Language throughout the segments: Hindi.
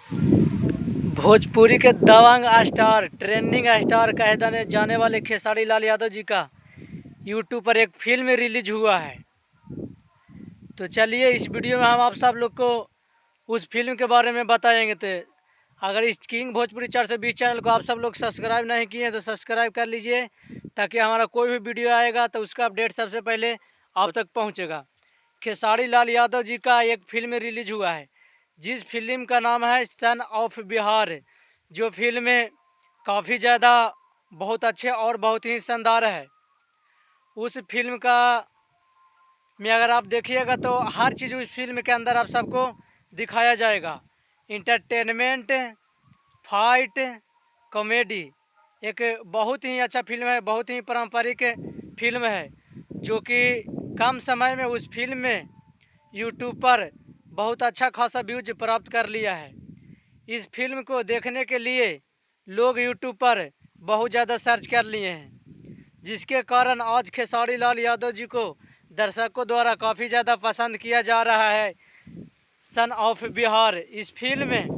भोजपुरी के दबंग स्टार, ट्रेंडिंग स्टार कहे जाने वाले खेसारी लाल यादव जी का यूट्यूब पर एक फिल्म रिलीज हुआ है। तो चलिए इस वीडियो में हम आप सब लोग को उस फिल्म के बारे में बताएंगे। तो अगर इस किंग भोजपुरी 420 चैनल को आप सब लोग सब्सक्राइब नहीं किए हैं तो सब्सक्राइब कर लीजिए, ताकि हमारा कोई भी वीडियो आएगा तो उसका अपडेट सबसे पहले आप तक पहुंचेगा। खेसारी लाल यादव जी का एक फिल्म रिलीज हुआ है, जिस फिल्म का नाम है सन ऑफ बिहार। जो फिल्म काफ़ी ज़्यादा बहुत अच्छे और बहुत ही शानदार है। उस फिल्म का में अगर आप देखिएगा तो हर चीज़ उस फिल्म के अंदर आप सबको दिखाया जाएगा। इंटरटेनमेंट, फाइट, कॉमेडी, एक बहुत ही अच्छा फिल्म है, बहुत ही पारंपरिक फिल्म है, जो कि कम समय में उस फिल्म में यूट्यूब पर बहुत अच्छा खासा व्यूज प्राप्त कर लिया है। इस फिल्म को देखने के लिए लोग यूट्यूब पर बहुत ज़्यादा सर्च कर लिए हैं, जिसके कारण आज खेसारी लाल यादव जी को दर्शकों द्वारा काफ़ी ज़्यादा पसंद किया जा रहा है। सन ऑफ बिहार इस फिल्म में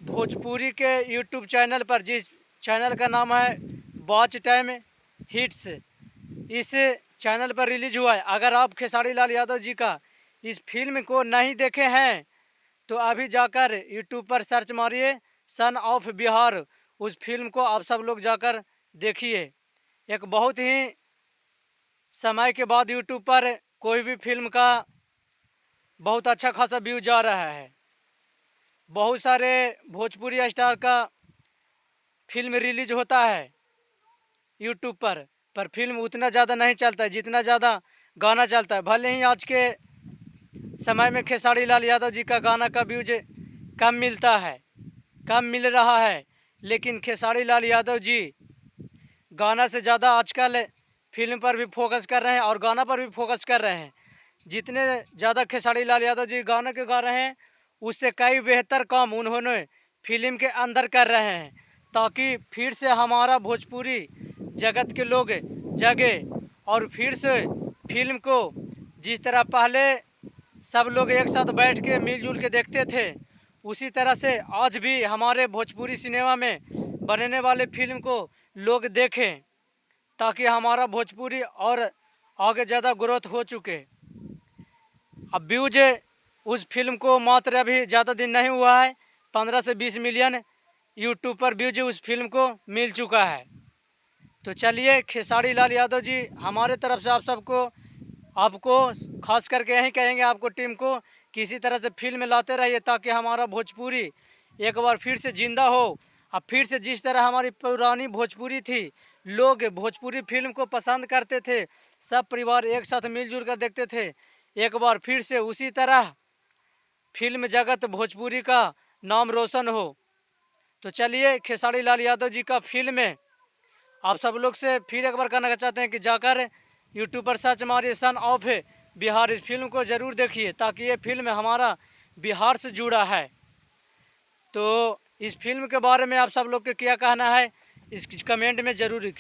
भोजपुरी के यूट्यूब चैनल पर, जिस चैनल का नाम है वॉच टाइम हिट्स, इस चैनल पर रिलीज हुआ है। अगर आप खेसारी लाल यादव जी का इस फिल्म को नहीं देखे हैं तो अभी जाकर यूट्यूब पर सर्च मारिए सन ऑफ बिहार। उस फिल्म को आप सब लोग जाकर देखिए। एक बहुत ही समय के बाद यूट्यूब पर कोई भी फिल्म का बहुत अच्छा खासा व्यू जा रहा है। बहुत सारे भोजपुरी स्टार का फिल्म रिलीज होता है यूट्यूब पर फिल्म उतना ज़्यादा नहीं चलता है जितना ज़्यादा गाना चलता है। भले ही आज के समय में खेसारी लाल यादव जी का गाना का व्यूज कम मिलता है, कम मिल रहा है, लेकिन खेसारी लाल यादव जी गाना से ज़्यादा आजकल फिल्म पर भी फोकस कर रहे हैं और गाना पर भी फोकस कर रहे हैं। जितने ज़्यादा खेसारी लाल यादव जी गाना के गा रहे हैं, उससे कई बेहतर काम उन्होंने फिल्म के अंदर कर रहे हैं, ताकि फिर से हमारा भोजपुरी जगत के लोग जगे और फिर से फिल्म को जिस तरह पहले सब लोग एक साथ बैठ के मिलजुल के देखते थे, उसी तरह से आज भी हमारे भोजपुरी सिनेमा में बनने वाले फिल्म को लोग देखें, ताकि हमारा भोजपुरी और आगे ज़्यादा ग्रोथ हो चुके। अब व्यूज उस फिल्म को मात्र अभी ज़्यादा दिन नहीं हुआ है, 15 से 20 मिलियन यूट्यूब पर व्यूज उस फिल्म को मिल चुका है। तो चलिए खेसारी लाल यादव जी हमारे तरफ से आपको खास करके यही कहेंगे, आपको टीम को किसी तरह से फिल्म लाते रहिए, ताकि हमारा भोजपुरी एक बार फिर से ज़िंदा हो। अब फिर से जिस तरह हमारी पुरानी भोजपुरी थी, लोग भोजपुरी फिल्म को पसंद करते थे, सब परिवार एक साथ मिलजुल कर देखते थे, एक बार फिर से उसी तरह फिल्म जगत भोजपुरी का नाम रोशन हो। तो चलिए खेसारी लाल यादव जी का फिल्म में आप सब लोग से फिर एक बार कहना चाहते हैं कि जाकर यूट्यूब पर सर्च मारिए सन ऑफ बिहार। इस फिल्म को ज़रूर देखिए, ताकि ये फिल्म हमारा बिहार से जुड़ा है। तो इस फिल्म के बारे में आप सब लोग के क्या कहना है, इस कमेंट में ज़रूर लिखिए।